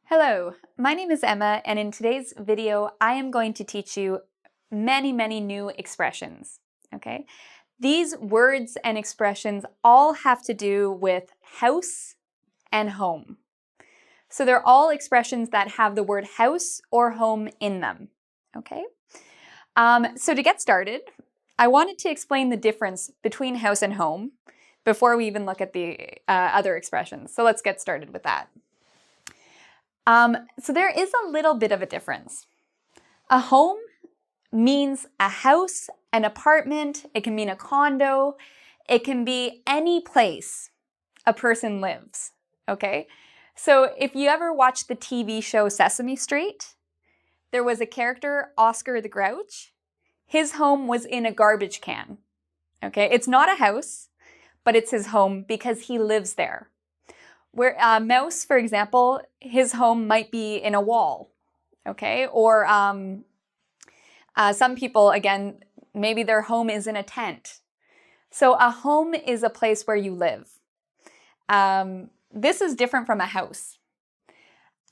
Hello, my name is Emma, and in today's video, I am going to teach you many new expressions, okay? These words and expressions all have to do with house and home. So they're all expressions that have the word house or home in them, okay? So to get started, I wanted to explain the difference between house and home before we even look at the other expressions. So let's get started with that. So there is a little bit of a difference. A home means a house, an apartment, it can mean a condo, it can be any place a person lives, okay? So if you ever watched the TV show Sesame Street, there was a character, Oscar the Grouch. His home was in a garbage can, okay? It's not a house, but it's his home because he lives there. Where Mouse, for example, his home might be in a wall, okay? Or some people, again, maybe their home is in a tent. So a home is a place where you live. This is different from a house.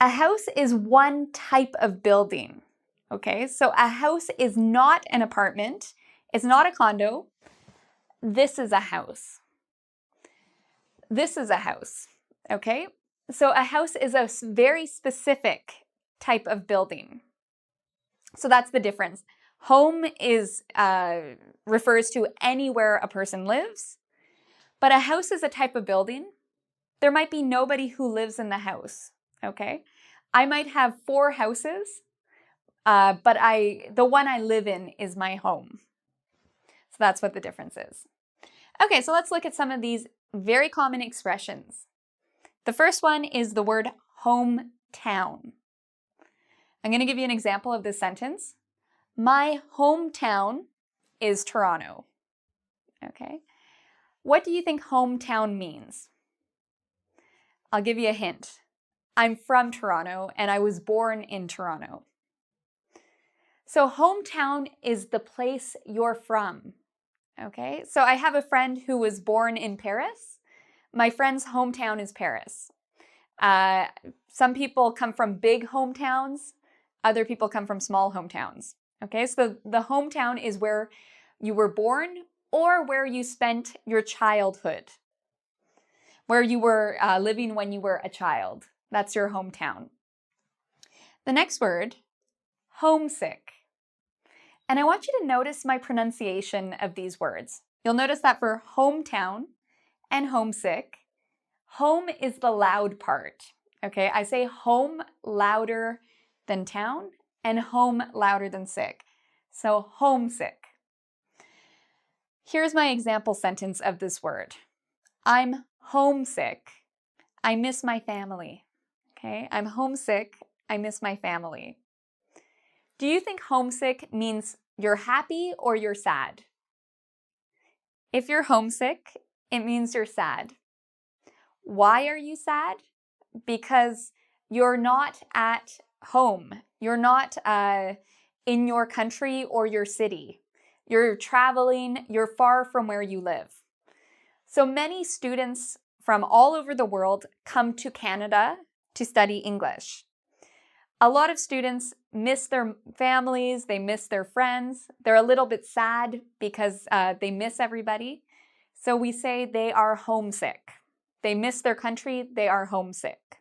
A house is one type of building, okay? So a house is not an apartment. It's not a condo. This is a house. This is a house. Okay, so a house is a very specific type of building. So that's the difference. Home is refers to anywhere a person lives, but a house is a type of building. There might be nobody who lives in the house, okay? I might have 4 houses, but the one I live in is my home. So that's what the difference is. Okay, so let's look at some of these very common expressions. The first one is the word hometown. I'm going to give you an example of this sentence. My hometown is Toronto. Okay. What do you think hometown means? I'll give you a hint. I'm from Toronto and I was born in Toronto. So hometown is the place you're from. Okay. So I have a friend who was born in Paris. My friend's hometown is Paris. Some people come from big hometowns. Other people come from small hometowns. Okay, so the hometown is where you were born or where you spent your childhood, where you were living when you were a child. That's your hometown. The next word, homesick. And I want you to notice my pronunciation of these words. You'll notice that for hometown and homesick, home is the loud part, okay? I say home louder than town and home louder than sick. So homesick. Here's my example sentence of this word. I'm homesick. I miss my family, okay? I'm homesick. I miss my family. Do you think homesick means you're happy or you're sad? If you're homesick, it means you're sad. Why are you sad? Because you're not at home. You're not in your country or your city. You're traveling. You're far from where you live. So many students from all over the world come to Canada to study English. A lot of students miss their families. They miss their friends. They're a little bit sad because they miss everybody. So we say they are homesick. They miss their country, they are homesick.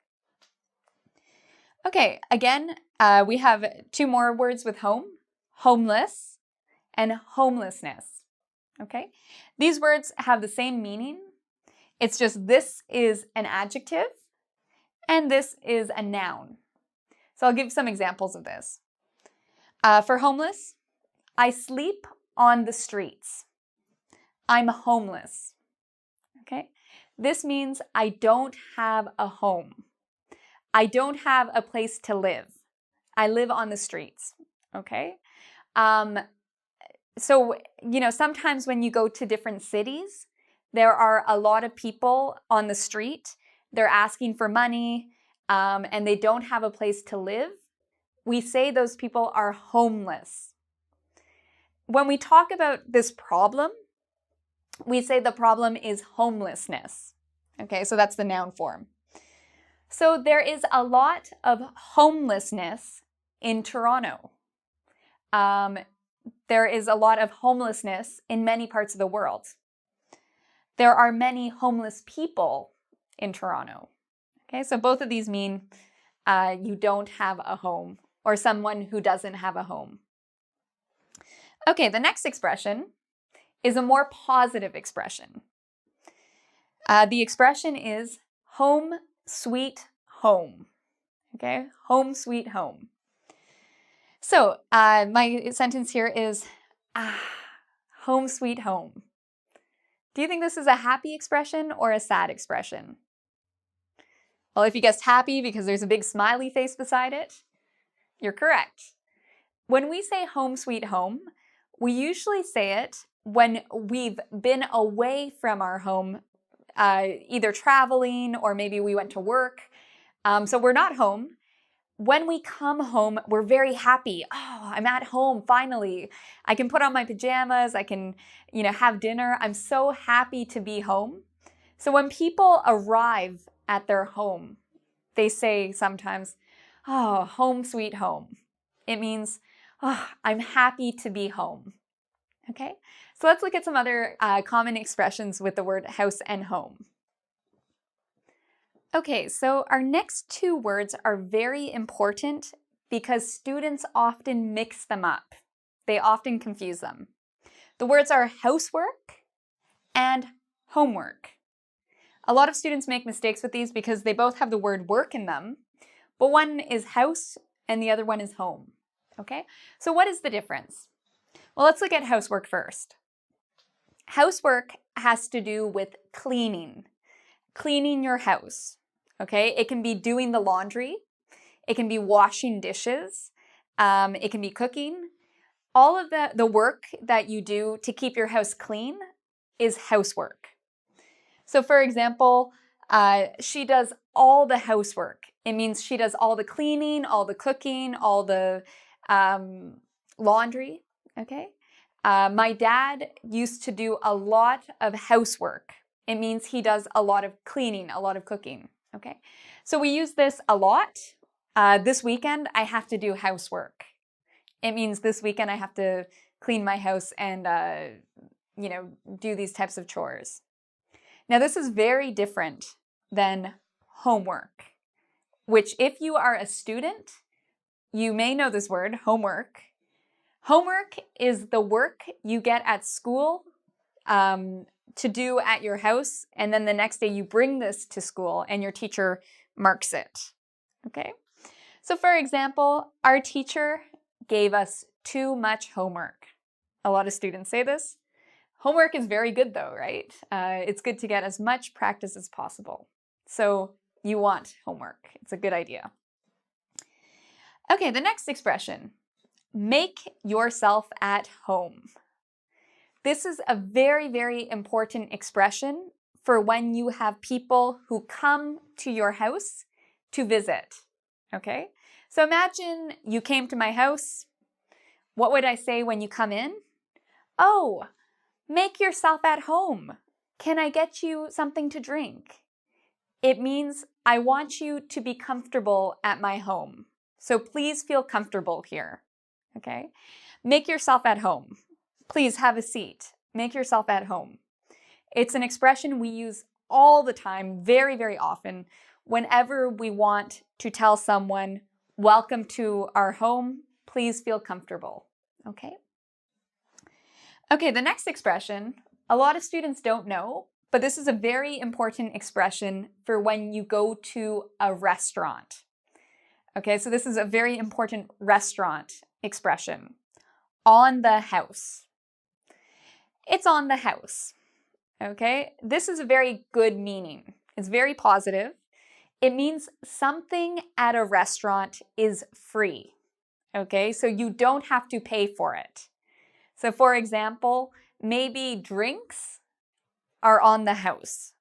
Okay, again, we have 2 more words with home, homeless and homelessness. Okay, these words have the same meaning. It's just this is an adjective and this is a noun. So I'll give some examples of this. For homeless, I sleep on the streets. I'm homeless, okay? This means I don't have a home. I don't have a place to live. I live on the streets, okay? So, sometimes when you go to different cities, there are a lot of people on the street. They're asking for money, and they don't have a place to live. We say those people are homeless. When we talk about this problem, we say the problem is homelessness. Okay, so that's the noun form. So there is a lot of homelessness in Toronto. There is a lot of homelessness in many parts of the world. There are many homeless people in Toronto. Okay, so both of these mean you don't have a home, or someone who doesn't have a home. Okay, the next expression is a more positive expression. The expression is home sweet home. Okay, home sweet home. So my sentence here is home sweet home. Do you think this is a happy expression or a sad expression? Well, if you guessed happy because there's a big smiley face beside it, you're correct. When we say home sweet home, we usually say it when we've been away from our home, either traveling or maybe we went to work. So we're not home. When we come home, we're very happy. Oh, I'm at home, finally. I can put on my pajamas. I can, have dinner. I'm so happy to be home. So when people arrive at their home, they say sometimes, oh, home sweet home. It means, oh, I'm happy to be home. Okay, so let's look at some other common expressions with the word house and home. Okay, so our next two words are very important because students often mix them up. They often confuse them. The words are housework and homework. A lot of students make mistakes with these because they both have the word work in them, but one is house and the other one is home. Okay, so what is the difference? Well, let's look at housework first. Housework has to do with cleaning your house. Okay, it can be doing the laundry, it can be washing dishes, it can be cooking. All of the work that you do to keep your house clean is housework. So for example, she does all the housework. It means she does all the cleaning, all the cooking, all the laundry, okay? My dad used to do a lot of housework. It means he does a lot of cleaning, a lot of cooking, okay? So we use this a lot. This weekend, I have to do housework. It means this weekend I have to clean my house and, do these types of chores. Now, this is very different than homework, which if you are a student, you may know this word, homework. Homework is the work you get at school to do at your house, and then the next day you bring this to school and your teacher marks it, okay? So for example, our teacher gave us too much homework. A lot of students say this. Homework is very good though, right? It's good to get as much practice as possible. So you want homework. It's a good idea. Okay, the next expression, make yourself at home. This is a very, very important expression for when you have people who come to your house to visit, okay? So imagine you came to my house. What would I say when you come in? Oh, make yourself at home. Can I get you something to drink? It means I want you to be comfortable at my home. So please feel comfortable here, okay? Make yourself at home. Please have a seat. Make yourself at home. It's an expression we use all the time, very, very often, whenever we want to tell someone, welcome to our home, please feel comfortable, okay? Okay, the next expression, a lot of students don't know, but this is a very important expression for when you go to a restaurant. Okay, so this is a very important restaurant expression. On the house. It's on the house. Okay, this is a very good meaning. It's very positive. It means something at a restaurant is free. Okay, so you don't have to pay for it. So for example, maybe drinks are on the house.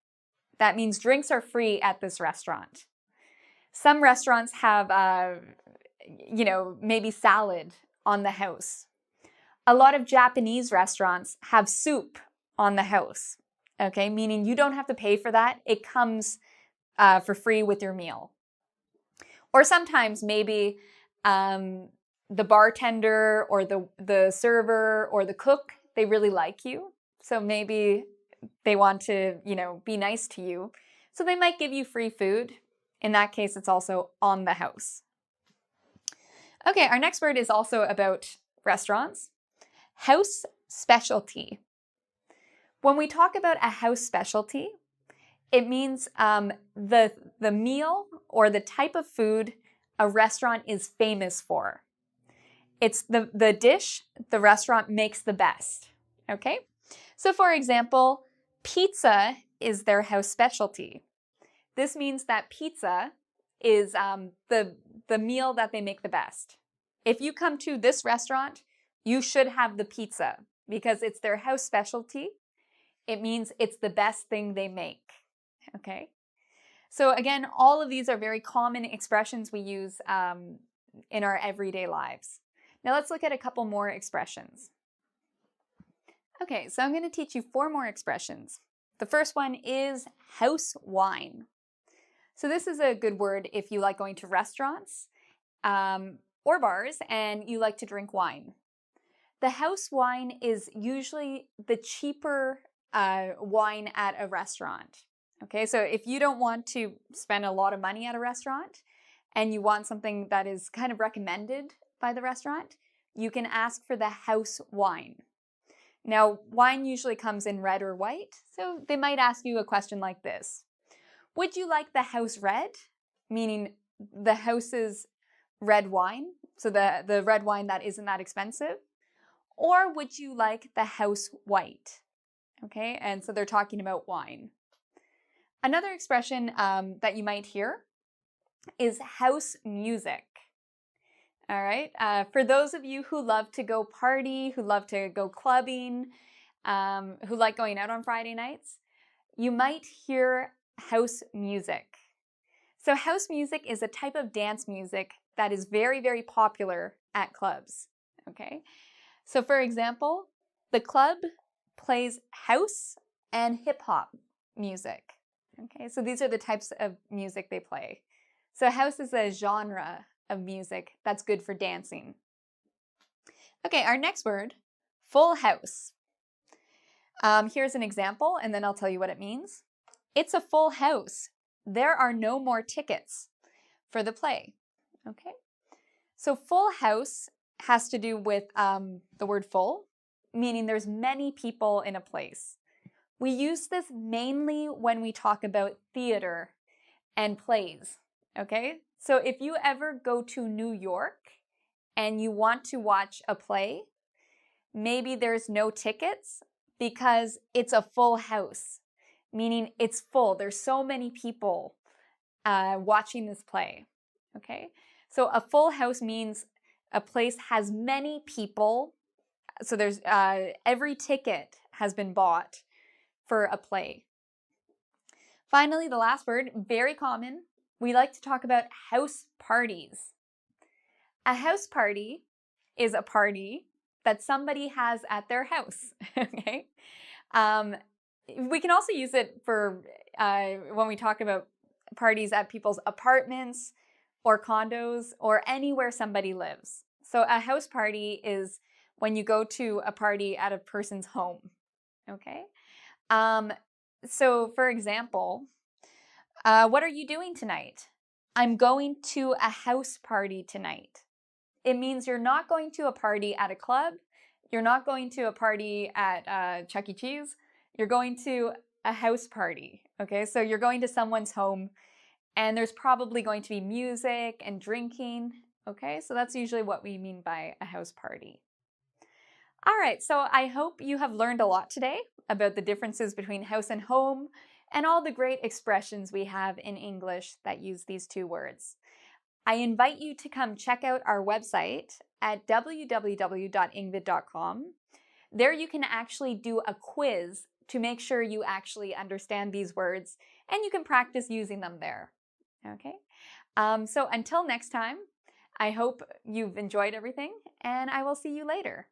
That means drinks are free at this restaurant. Some restaurants have, maybe salad on the house. A lot of Japanese restaurants have soup on the house, okay? Meaning you don't have to pay for that. It comes for free with your meal, Or sometimes maybe the bartender or the server or the cook, they really like you. So maybe they want to, be nice to you. So they might give you free food. In that case, it's also on the house. Okay, our next word is also about restaurants. House specialty. When we talk about a house specialty, it means the meal or the type of food a restaurant is famous for. It's the dish the restaurant makes the best, okay? So for example, pizza is their house specialty. This means that pizza is the meal that they make the best. If you come to this restaurant, you should have the pizza because it's their house specialty. It means it's the best thing they make, okay? So again, all of these are very common expressions we use in our everyday lives. Now let's look at a couple more expressions. Okay, so I'm going to teach you 4 more expressions. The first one is house wine. So this is a good word if you like going to restaurants or bars and you like to drink wine. The house wine is usually the cheaper wine at a restaurant. Okay, so if you don't want to spend a lot of money at a restaurant and you want something that is kind of recommended by the restaurant, you can ask for the house wine. Now, wine usually comes in red or white, so they might ask you a question like this. Would you like the house red, meaning the house's red wine, so the red wine that isn't that expensive? Or would you like the house white? Okay, and so they're talking about wine. Another expression that you might hear is house music. All right, for those of you who love to go party, who love to go clubbing, who like going out on Friday nights, you might hear house music. So house music is a type of dance music that is very, very popular at clubs. Okay, so for example, the club plays house and hip hop music. Okay, so these are the types of music they play. So house is a genre of music that's good for dancing. Okay, our next word, full house. Here's an example, and then I'll tell you what it means. It's a full house. There are no more tickets for the play. Okay, so full house has to do with the word full, meaning there's many people in a place. We use this mainly when we talk about theater and plays, okay? So if you ever go to New York and you want to watch a play, maybe there's no tickets because it's a full house, meaning it's full. There's so many people watching this play, okay? So a full house means a place has many people. So there's every ticket has been bought for a play. Finally, the last word, very common. We like to talk about house parties. A house party is a party that somebody has at their house, okay? We can also use it for when we talk about parties at people's apartments or condos or anywhere somebody lives. So a house party is when you go to a party at a person's home, okay? So for example, what are you doing tonight? I'm going to a house party tonight. It means you're not going to a party at a club. You're not going to a party at Chuck E. Cheese. You're going to a house party, okay? So you're going to someone's home and there's probably going to be music and drinking, okay? So that's usually what we mean by a house party. All right, so I hope you have learned a lot today about the differences between house and home and all the great expressions we have in English that use these 2 words. I invite you to come check out our website at www.ingvid.com. There you can actually do a quiz to make sure you actually understand these words and you can practice using them there. Okay? So until next time, I hope you've enjoyed everything and I will see you later.